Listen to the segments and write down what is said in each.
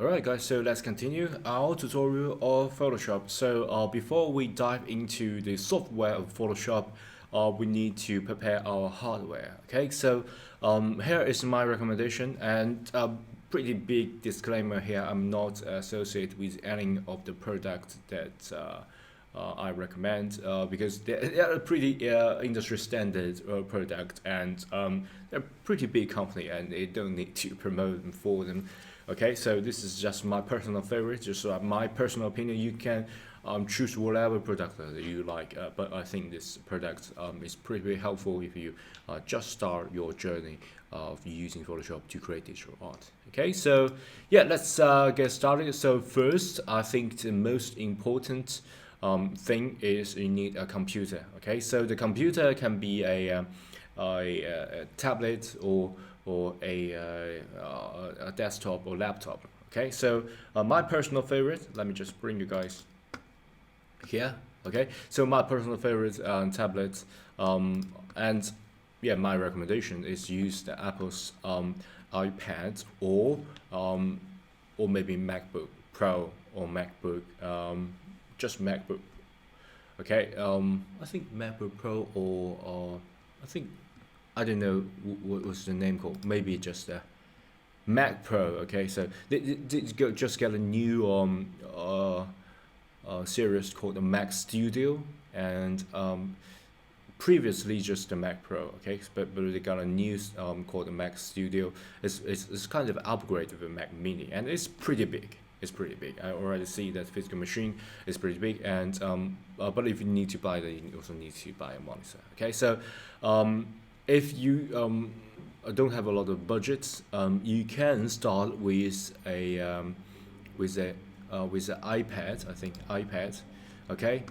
Alright guys, so let's continue our tutorial of Photoshop. So before we dive into the software of Photoshop, we need to prepare our hardware. Okay, so here is my recommendation, and a pretty big disclaimer here. I'm not associated with any of the products that I recommend because they're a pretty industry standard product, and they're a pretty big company, and they don't need to promote them for them. Okay, so this is just my personal favorite, just my personal opinion. You can choose whatever product that you like, but I think this product is pretty helpful if you just start your journey of using Photoshop to create digital art. Okay, so yeah, let's get started. So first, I think the most important thing is you need a computer. Okay, so the computer can be a tablet or a desktop or laptop. Okay, so my personal favorite, let me just bring you guys here. Okay, so my personal favorite tablet, and yeah, my recommendation is use the Apple's iPad or maybe MacBook Pro or MacBook, just MacBook. Okay, I think MacBook Pro or I think I don't know what was the name called. Maybe just Mac Pro. Okay, so they just get a new series called the Mac Studio, and previously just the Mac Pro. Okay, but they got a new called the Mac Studio. It's kind of upgrade of the Mac Mini, and it's pretty big. It's pretty big. I already see that physical machine is pretty big, and but if you need to buy that, you also need to buy a monitor. Okay, so if you don't have a lot of budgets, you can start with with a with an iPad. I think iPad. Okay,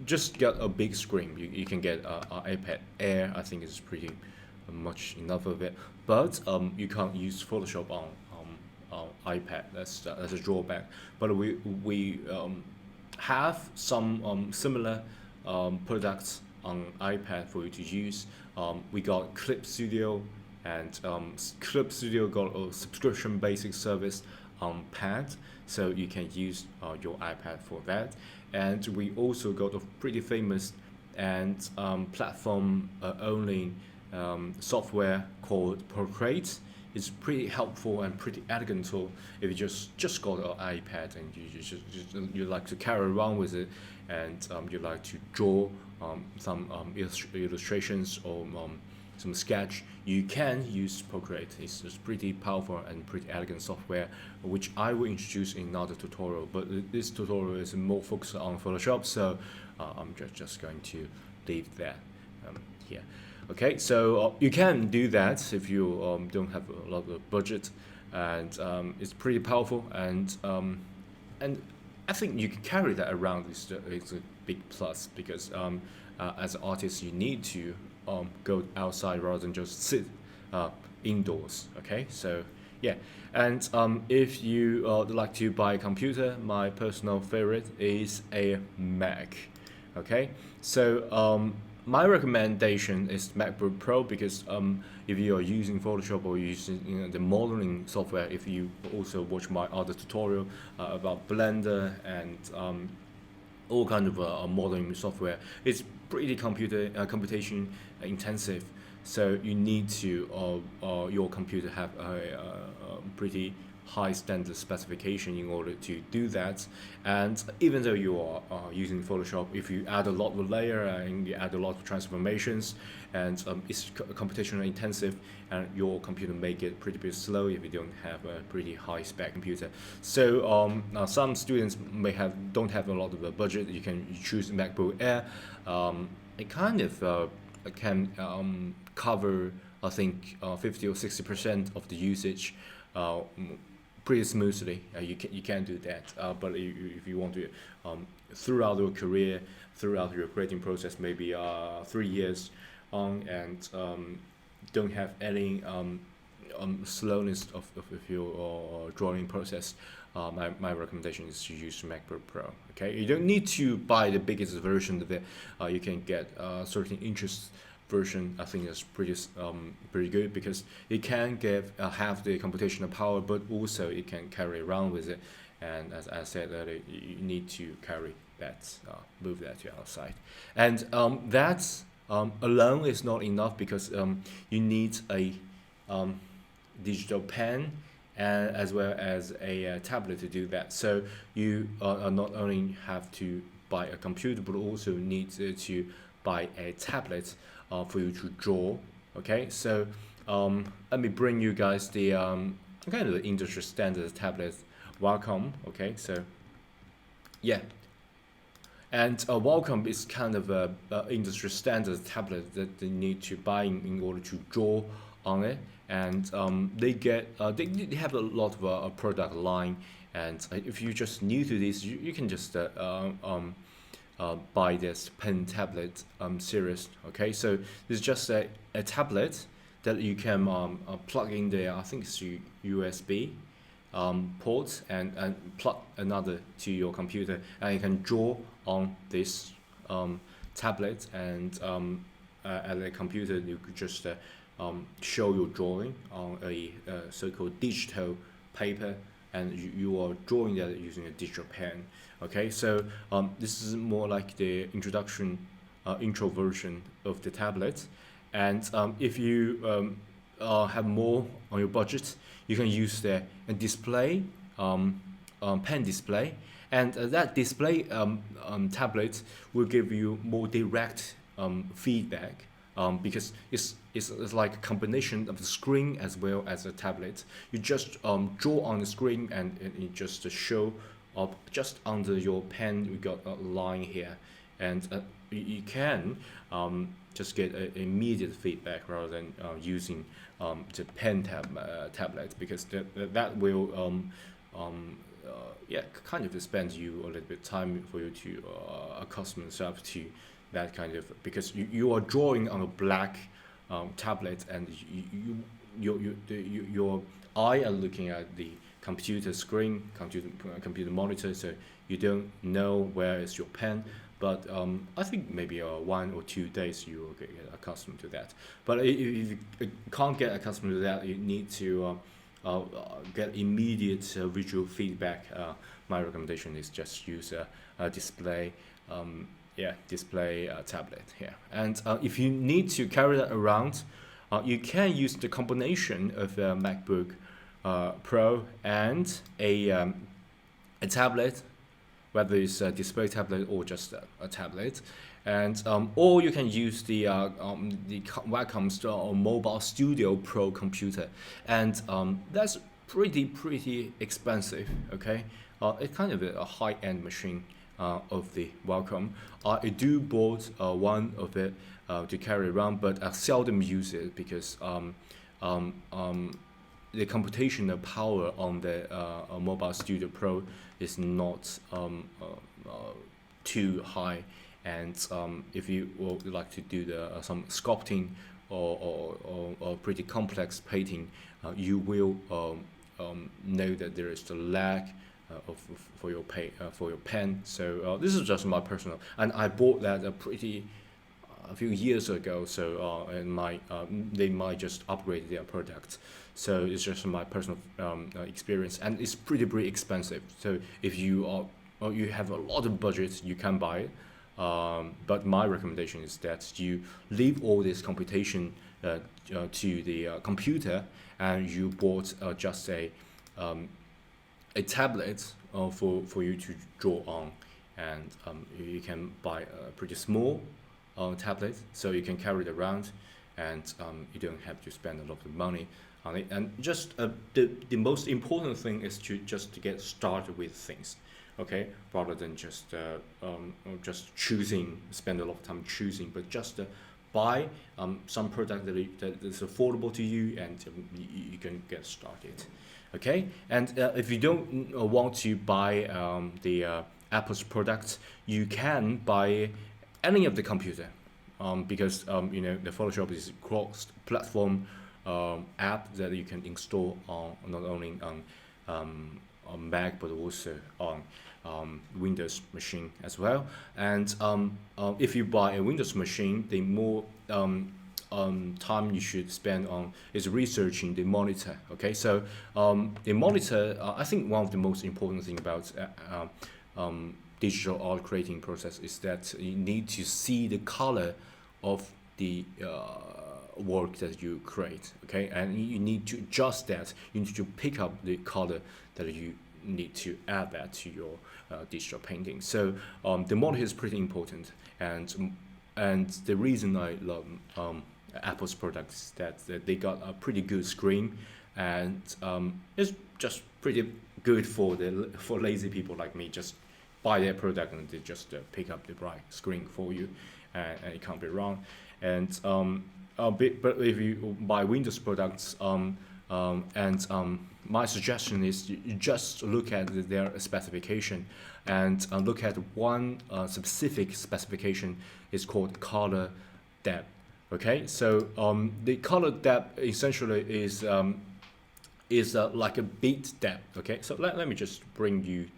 just get a big screen. You can get a iPad Air. I think it's pretty much enough of it, but you can't use Photoshop on iPad. That's a drawback. But we have some similar products on iPad for you to use. We got Clip Studio, and Clip Studio got a subscription basic service on Pad, so you can use your iPad for that. And we also got a pretty famous and platform only software called Procreate. It's pretty helpful and pretty elegant tool if you just got an iPad and you like to carry around with it, and you like to draw some illustrations or some sketch. You can use Procreate. It's pretty powerful and pretty elegant software, which I will introduce in another tutorial. But this tutorial is more focused on Photoshop, so I'm just going to leave that here. Okay, so you can do that if you don't have a lot of budget, and it's pretty powerful, and I think you can carry that around. It's a big plus because as an artist, you need to go outside rather than just sit indoors. Okay, so yeah, and if you like to buy a computer, my personal favorite is a Mac. Okay, so my recommendation is MacBook Pro because if you are using Photoshop or using the modeling software, if you also watch my other tutorial about Blender and all kind of modeling software, it's pretty computation intensive. So you need to your computer have a pretty high standard specification in order to do that. And even though you are using Photoshop, if you add a lot of layer and you add a lot of transformations, and it's computationally intensive, and your computer may get pretty bit slow if you don't have a pretty high spec computer. So now some students don't have a lot of a budget. You can choose MacBook Air. It kind of can cover, I think, 50 or 60% of the usage pretty smoothly. You can do that, but if you want to throughout your career, throughout your creating process, maybe 3 years on, and don't have any slowness of your drawing process, my recommendation is to use MacBook Pro. Okay, you don't need to buy the biggest version of it. You can get certain inches version, I think is pretty good because it can have the computational power, but also it can carry around with it. And as I said earlier, you need to carry that, move that to outside, and that's alone is not enough because you need a digital pen and as well as a tablet to do that. So you not only have to buy a computer, but also need to buy a tablet for you to draw. Okay, so let me bring you guys the kind of the industry standard tablet Wacom. Okay, so yeah, and Wacom is kind of a industry standard tablet that they need to buy in order to draw on it, and they have a lot of product line, and if you're just new to this, you can just buy this pen tablet series. Okay, so this is just a tablet that you can plug in there. I think it's USB port and plug another to your computer, and you can draw on this tablet, and at the computer you could just show your drawing on a so-called digital paper, and you are drawing that using a digital pen. Okay, so this is more like the intro version of the tablet, and if you have more on your budget, you can use the display pen display, and that display tablet will give you more direct feedback because it's like a combination of the screen as well as a tablet. You just draw on the screen, and it just show up just under your pen. We got a line here, and you can just get immediate feedback rather than using the pen tablet, because that will yeah, kind of spend you a little bit time for you to accustom yourself to that kind of, because you are drawing on a black tablet, and your eye are looking at the computer screen, computer monitor, so you don't know where is your pen. But I think maybe 1 or 2 days you will get accustomed to that. But if you can't get accustomed to that, you need to get immediate visual feedback. My recommendation is just use a display, display tablet here. And if you need to carry that around, you can use the combination of a MacBook Pro and a tablet, whether it's a display tablet or just a tablet, and or you can use the Wacom's Mobile Studio Pro computer, and that's pretty expensive. Okay, it's kind of a high-end machine of the Wacom. I do bought one of it to carry around, but I seldom use it because the computational power on the Mobile Studio Pro is not too high, and if you would like to do some sculpting or pretty complex painting, you will know that there is the lag for your pen. So this is just my personal, and I bought that a few years ago. So they might just upgrade their product. So it's just my personal experience, and it's pretty expensive. So if you have a lot of budget, you can buy it. But my recommendation is that you leave all this computation to the computer, and you bought just a tablet for you to draw on, and you can buy a pretty small tablet, so you can carry it around, and you don't have to spend a lot of money on it. And just the most important thing is to get started with things, okay, rather than just spend a lot of time choosing, but just buy some product that is affordable to you, and you can get started. Okay, and if you don't want to buy the Apple's products, you can buy any of the computer, because the Photoshop is cross-platform app that you can install on not only on Mac but also on Windows machine as well. And if you buy a Windows machine, the more time you should spend on is researching the monitor. Okay, so the monitor, I think one of the most important thing about digital art creating process is that you need to see the color of the work that you create. Okay, and you need to adjust that. You need to pick up the color that you need to add that to your digital painting. So the monitor is pretty important, and the reason I love Apple's products is that they got a pretty good screen, and it's just pretty good for lazy people like me. Just buy their product and they just pick up the bright screen for you, and it can't be wrong. And but if you buy Windows products, my suggestion is you just look at their specification, and look at one specific specification. Is called color depth. Okay, so the color depth essentially is like a bit depth. Okay, so let me just bring you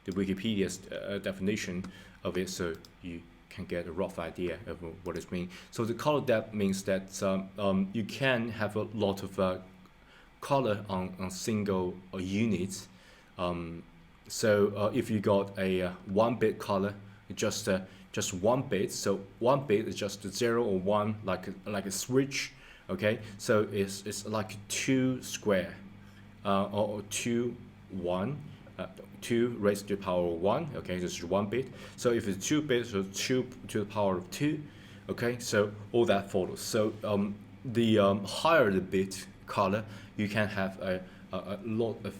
the Wikipedia's definition of it, so you can get a rough idea of what it means. So the color depth means that you can have a lot of color on single units. So if you got a 1-bit color, just 1 bit, so 1 bit is just 0 or 1, like a switch. Okay, so it's like 2 square, or 2 1. 2 raised to the power of 1. Okay, this is 1 bit. So if it's 2 bits, so 2 to the power of 2. Okay, so all that follows. So the higher the bit color, you can have a lot of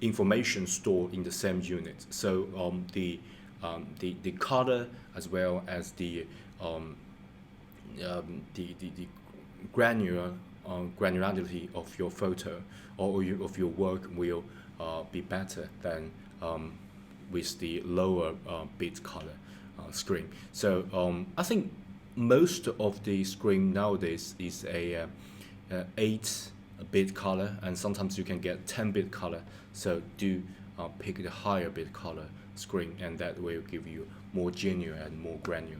information stored in the same unit. So the color as well as the granularity of your photo or of your work will be better than with the lower bit color screen. So I think most of the screen nowadays is a 8-bit color, and sometimes you can get 10-bit color. So do pick the higher bit color screen, and that will give you more genuine and more granular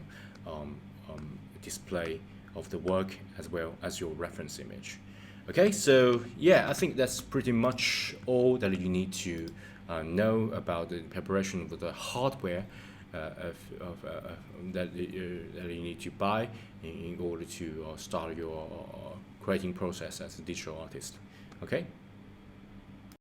display of the work as well as your reference image. Okay, so yeah, I think that's pretty much all that you need to know about the preparation of the hardware that you need to buy in order to start your creating process as a digital artist. Okay.